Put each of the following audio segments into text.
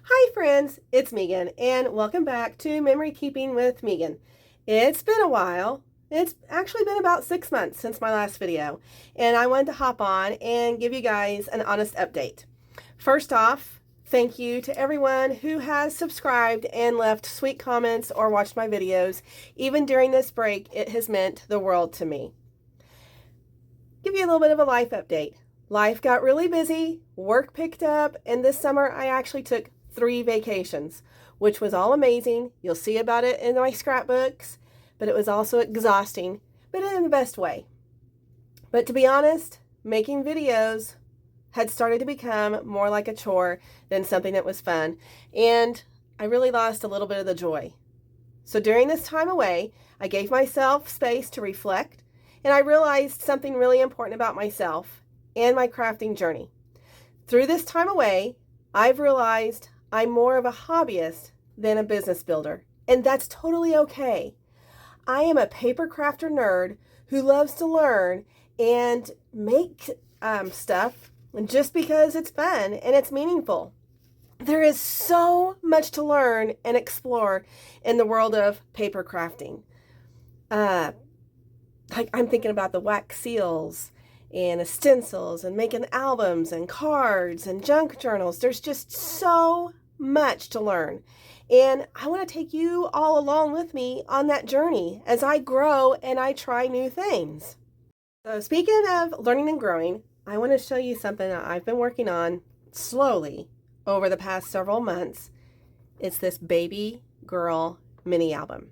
Hi friends, it's Megan and welcome back to Memory Keeping with Megan. It's been a while. It's actually been about 6 months since my last video, and I wanted to hop on and give you guys an honest update. First off, thank you to everyone who has subscribed and left sweet comments or watched my videos. Even during this break, it has meant the world to me. Give you a little bit of a life update. Life got really busy, work picked up, and this summer I actually took 3 vacations, which was all amazing. You'll see about it in my scrapbooks, but it was also exhausting, but in the best way. But to be honest, making videos had started to become more like a chore than something that was fun, and I really lost a little bit of the joy. So during this time away, I gave myself space to reflect, and I realized something really important about myself and my crafting journey. Through this time away, I've realized I'm more of a hobbyist than a business builder, and that's totally okay. I am a paper crafter nerd who loves to learn and make stuff just because it's fun and it's meaningful. There is so much to learn and explore in the world of paper crafting. Like I'm thinking about the wax seals and stencils and making albums and cards and junk journals. There's just so much to learn. And I want to take you all along with me on that journey as I grow and I try new things. So speaking of learning and growing, I want to show you something that I've been working on slowly over the past several months. It's this baby girl mini album.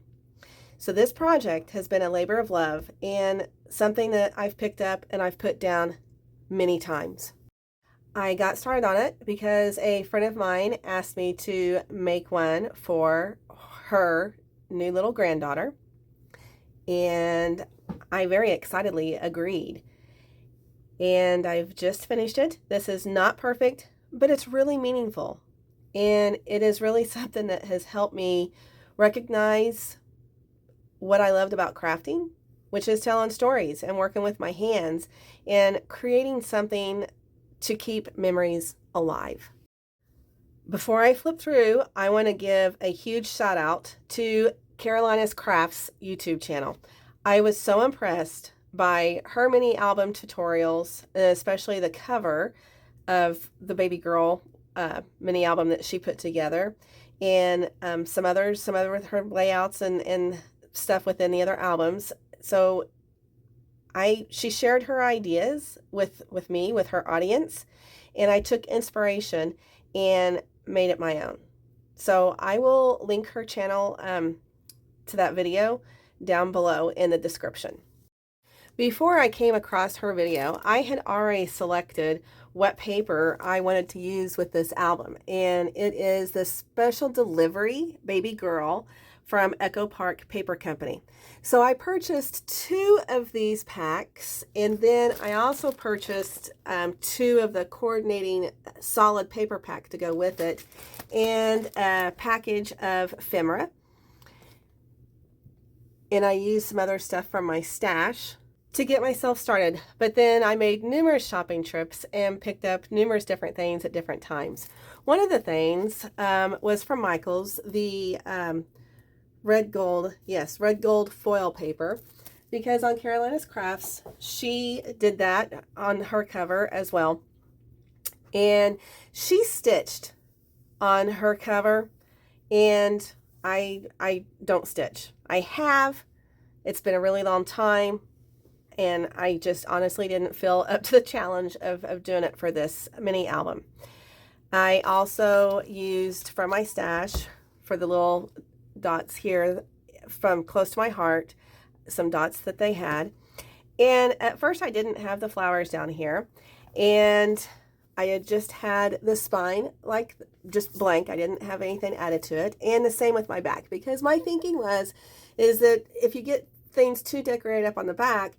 So this project has been a labor of love and something that I've picked up and I've put down many times. I got started on it because a friend of mine asked me to make one for her new little granddaughter, and I very excitedly agreed. And I've just finished it. This is not perfect, but it's really meaningful. And it is really something that has helped me recognize what I loved about crafting, which is telling stories and working with my hands and creating something to keep memories alive. Before I flip through, I want to give a huge shout out to Carolina's Crafts YouTube channel. I was so impressed by her mini album tutorials, especially the cover of the baby girl mini album that she put together, and some other with her layouts and stuff within the other albums. So she shared her ideas with me, with her audience, and I took inspiration and made it my own. So I will link her channel to that video down below in the description. Before I came across her video, I had already selected what paper I wanted to use with this album, and it is the Special Delivery Baby Girl from Echo Park Paper Company. So I purchased 2 of these packs, and then I also purchased 2 of the coordinating solid paper pack to go with it, and a package of ephemera. And I used some other stuff from my stash to get myself started. But then I made numerous shopping trips and picked up numerous different things at different times. One of the things was from Michaels, the red gold foil paper, because on Carolina's Crafts, she did that on her cover as well. And she stitched on her cover, and I don't stitch. I have. It's been a really long time, and I just honestly didn't feel up to the challenge of doing it for this mini album. I also used from my stash for the little dots here from close to my heart, some dots that they had. And at first I didn't have the flowers down here, and I had just had the spine like just blank. I didn't have anything added to it. And the same with my back, because my thinking is that if you get things too decorated up on the back,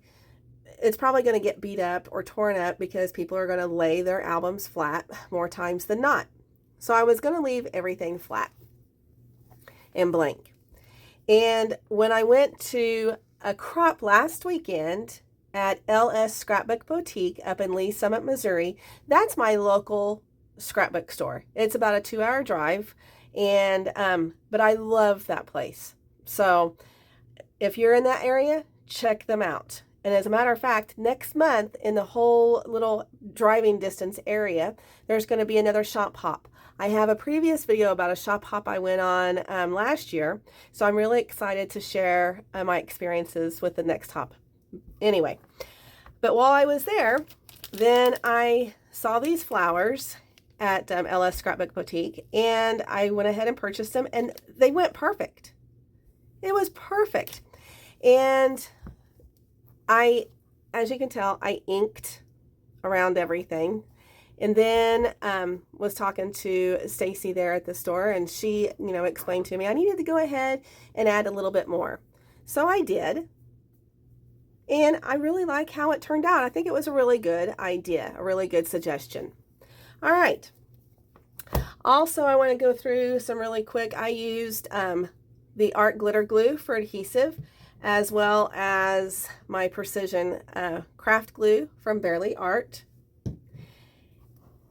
it's probably going to get beat up or torn up because people are going to lay their albums flat more times than not. So I was going to leave everything flat and blank. And when I went to a crop last weekend at LS Scrapbook Boutique up in Lee Summit, Missouri, that's my local scrapbook store. It's about a 2-hour drive, and but I love that place. So if you're in that area, check them out. And as a matter of fact, next month in the whole little driving distance area, there's going to be another shop hop. I have a previous video about a shop hop I went on last year, so I'm really excited to share my experiences with the next hop. Anyway, but while I was there, then I saw these flowers at LS Scrapbook Boutique, and I went ahead and purchased them, and they went perfect. It was perfect. And as you can tell, I inked around everything. And then was talking to Stacy there at the store, and she, explained to me I needed to go ahead and add a little bit more. So I did. And I really like how it turned out. I think it was a really good idea, a really good suggestion. All right. Also, I want to go through some really quick. I used the Art Glitter Glue for adhesive, as well as my Precision Craft Glue from Bearly Art.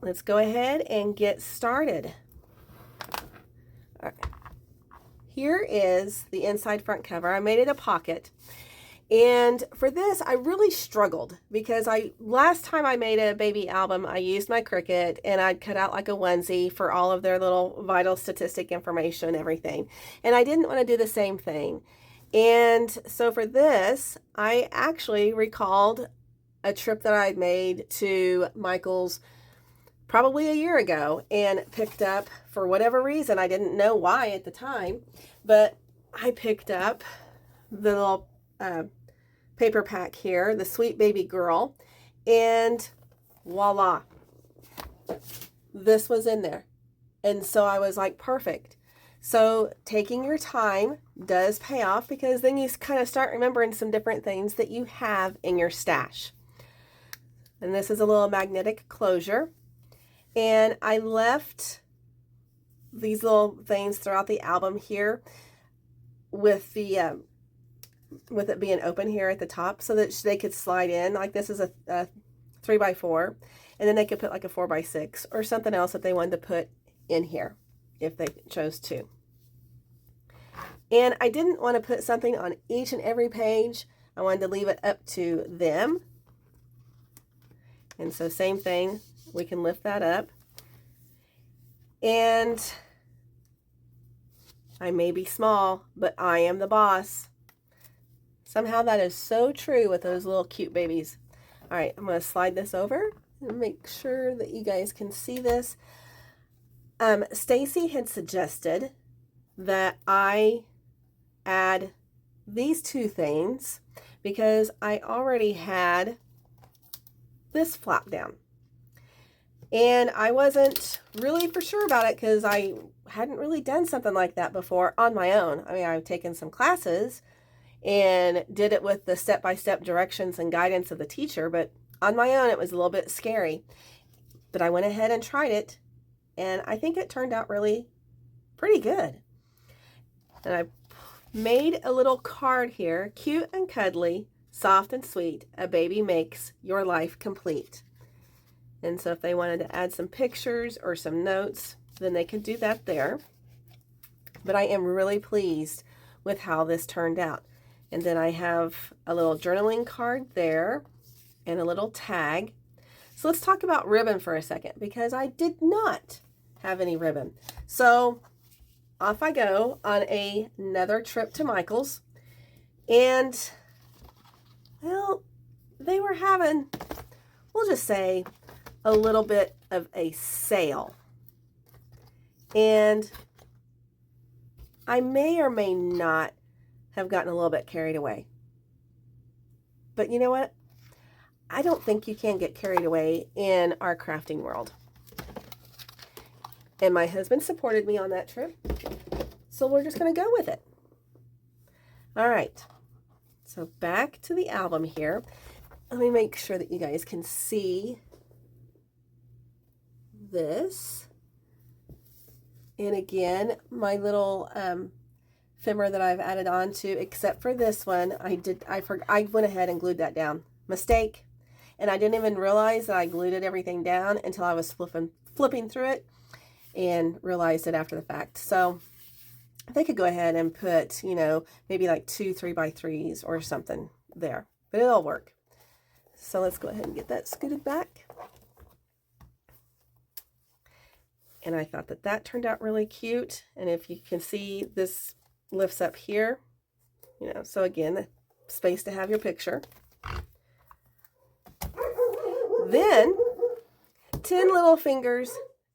Let's go ahead and get started. All right. Here is the inside front cover. I made it a pocket. And for this, I really struggled because last time I made a baby album, I used my Cricut and I'd cut out like a onesie for all of their little vital statistic information and everything. And I didn't want to do the same thing. And so for this, I actually recalled a trip that I'd made to Michael's probably a year ago and picked up, for whatever reason, I didn't know why at the time, but I picked up the little paper pack here, the Sweet Baby Girl, and voila, this was in there. And so I was like, perfect. So taking your time does pay off, because then you kind of start remembering some different things that you have in your stash. And this is a little magnetic closure. And I left these little things throughout the album here with the with it being open here at the top, so that they could slide in. Like this is a 3x4, and then they could put like a 4x6 or something else that they wanted to put in here if they chose to. And I didn't want to put something on each and every page. I wanted to leave it up to them. And so same thing, we can lift that up. And I may be small, but I am the boss. Somehow that is so true with those little cute babies. All right, I'm going to slide this over and make sure that you guys can see this. Stacy had suggested that I add these two things because I already had this flap down. And I wasn't really for sure about it because I hadn't really done something like that before on my own. I mean, I've taken some classes and did it with the step-by-step directions and guidance of the teacher, but on my own it was a little bit scary. But I went ahead and tried it, and I think it turned out really pretty good. And I made a little card here, cute and cuddly, soft and sweet, a baby makes your life complete. And so if they wanted to add some pictures or some notes, then they could do that there. But I am really pleased with how this turned out. And then I have a little journaling card there and a little tag. So let's talk about ribbon for a second, because I did not have any ribbon. So off I go on another trip to Michael's. And, well, they were having, we'll just say, a little bit of a sale. And I may or may not have gotten a little bit carried away. But you know what? I don't think you can get carried away in our crafting world. And my husband supported me on that trip, so we're just going to go with it. All right, so back to the album here. Let me make sure that you guys can see this. And again, my little fimmer that I've added on to, except for this one, I went ahead and glued that down. Mistake. And I didn't even realize that I glued everything down until I was flipping through it and realized it after the fact. So they could go ahead and put, you know, maybe like 2 3x3s or something there, but it'll work. So let's go ahead and get that scooted back. And I thought that that turned out really cute. And if you can see, this lifts up here, you know, so again, space to have your picture. Then 10 little fingers,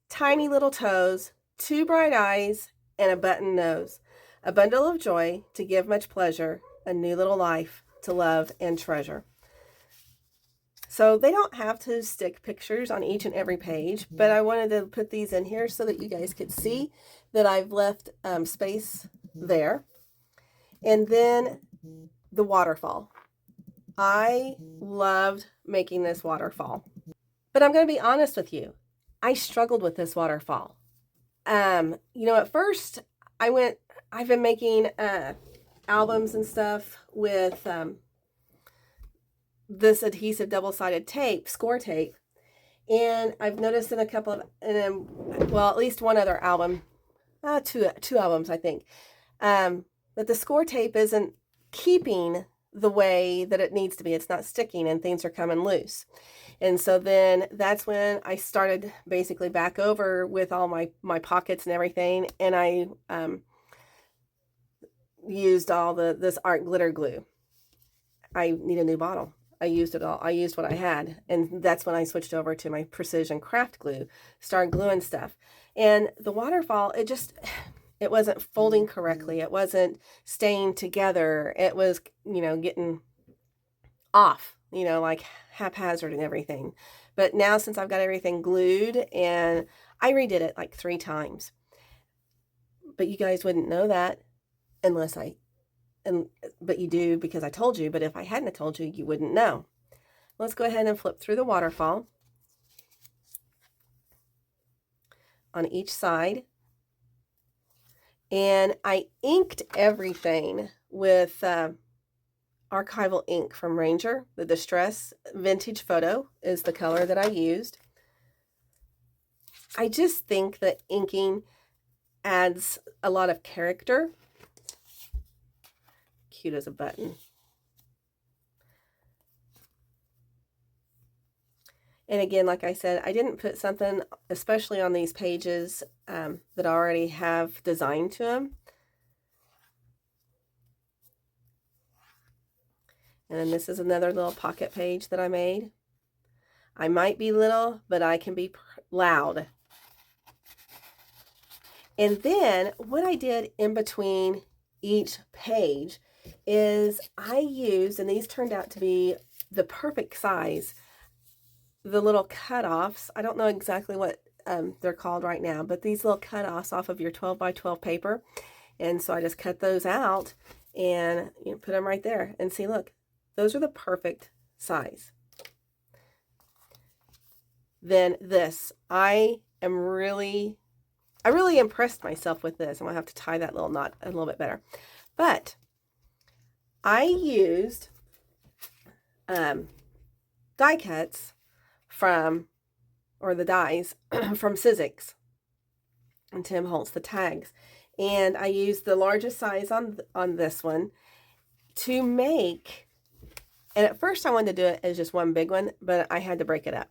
tiny little toes, 2 bright eyes, and a button nose. A bundle of joy to give much pleasure, a new little life to love and treasure. So they don't have to stick pictures on each and every page, but I wanted to put these in here so that you guys could see that I've left space there. And then the waterfall. I loved making this waterfall, but I'm going to be honest with you. I struggled with this waterfall. You know, at first I've been making albums and stuff with this adhesive double-sided tape, score tape, and I've noticed in a couple of, well, at least one other album, two albums, I think, that the score tape isn't keeping the way that it needs to be. It's not sticking and things are coming loose. And so then that's when I started basically back over with all my pockets and everything, and I used all this art glitter glue. I need a new bottle. I used it all. I used what I had. And that's when I switched over to my precision craft glue, started gluing stuff. And the waterfall, it wasn't folding correctly. It wasn't staying together. It was, you know, getting off, you know, like haphazard and everything. But now since I've got everything glued, and I redid it like 3 times. But you guys wouldn't know that unless but you do because I told you, but if I hadn't told you, you wouldn't know. Let's go ahead and flip through the waterfall on each side. And I inked everything with archival ink from Ranger. The Distress Vintage Photo is the color that I used. I just think that inking adds a lot of character. Cute as a button. And again, like I said, I didn't put something, especially on these pages, that I already have designed to them. And then this is another little pocket page that I made. I might be little, but I can be loud. And then what I did in between each page is I used, and these turned out to be the perfect size, the little cutoffs. I don't know exactly what they're called right now, but these little cutoffs off of your 12 by 12 paper. And so I just cut those out and, you know, put them right there. And see, look, those are the perfect size. Then this, I really impressed myself with this. I'm gonna have to tie that little knot a little bit better. But I used die cuts from, or the dies from Sizzix and Tim Holtz, the tags. And I used the largest size on this one to make, and at first I wanted to do it as just one big one, but I had to break it up.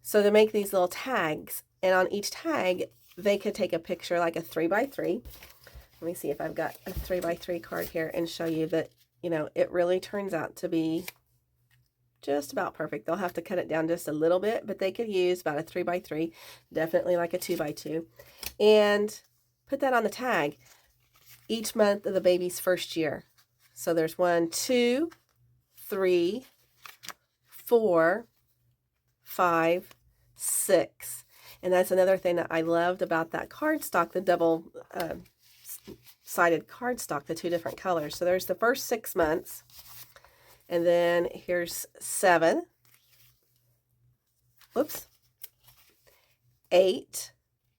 So to make these little tags, and on each tag, they could take a picture like a 3x3. Let me see if I've got a 3x3 card here and show you that, you know, it really turns out to be just about perfect. They'll have to cut it down just a little bit, but they could use about a 3x3, definitely like a 2x2, and put that on the tag each month of the baby's first year. So there's 1, 2, 3, 4, 5, 6. And that's another thing that I loved about that cardstock, the double sided cardstock, the 2 different colors. So there's the first 6 months. And then here's 7, whoops, 8,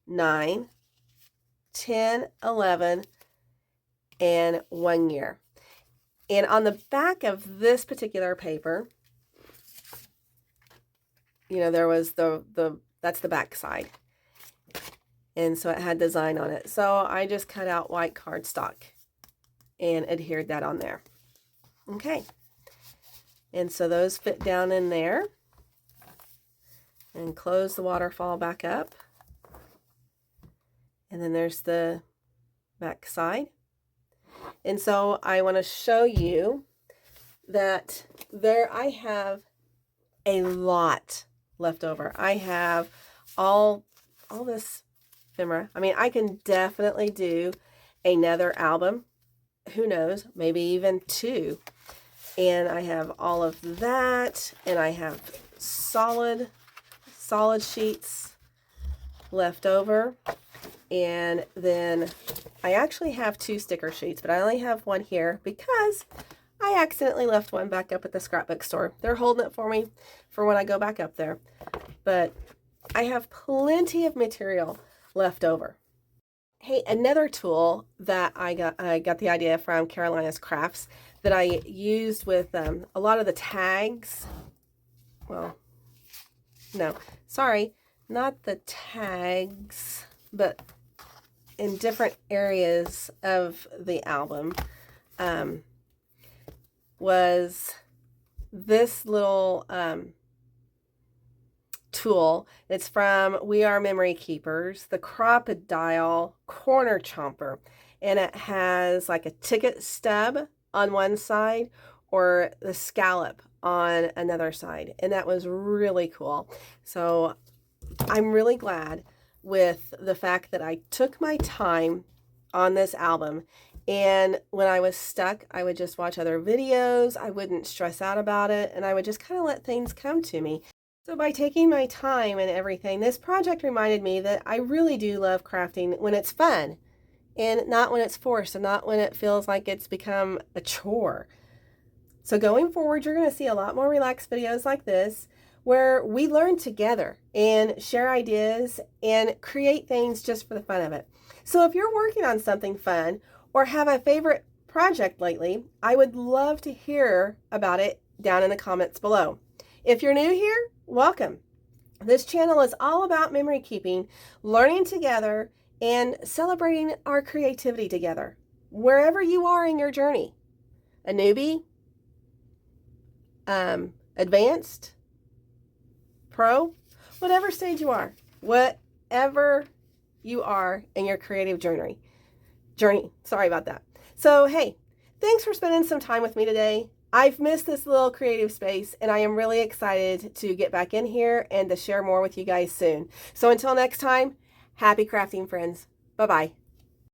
9, 10, 11, and 1 year. And on the back of this particular paper, you know, there was that's the back side. And so it had design on it. So I just cut out white cardstock and adhered that on there. Okay. And so those fit down in there. And close the waterfall back up. And then there's the back side. And so I want to show you that there I have a lot left over. I have all this ephemera. I mean, I can definitely do another album. Who knows? Maybe even 2. And I have all of that, and I have solid sheets left over. And then I actually have 2 sticker sheets, but I only have 1 here because I accidentally left one back up at the scrapbook store. They're holding it for me for when I go back up there. But I have plenty of material left over. Hey, another tool that I got the idea from Carolina's Crafts that I used with a lot of the tags. Well, no, sorry, not the tags, but in different areas of the album was this little tool. It's from We Are Memory Keepers, the Crop-A-Dial Corner Chomper. And it has like a ticket stub on one side or the scallop on another side. And that was really cool. So I'm really glad with the fact that I took my time on this album. And when I was stuck, I would just watch other videos. I wouldn't stress out about it. And I would just kind of let things come to me. So by taking my time and everything, this project reminded me that I really do love crafting when it's fun and not when it's forced and not when it feels like it's become a chore. So going forward, you're going to see a lot more relaxed videos like this where we learn together and share ideas and create things just for the fun of it. So if you're working on something fun or have a favorite project lately, I would love to hear about it down in the comments below. If you're new here, welcome. This channel is all about memory keeping, learning together, and celebrating our creativity together, wherever you are in your journey. A newbie, advanced, pro, whatever stage you are, whatever you are in your creative journey. Sorry about that. So, hey, thanks for spending some time with me today. I've missed this little creative space, and I am really excited to get back in here and to share more with you guys soon. So until next time, happy crafting, friends. Bye-bye.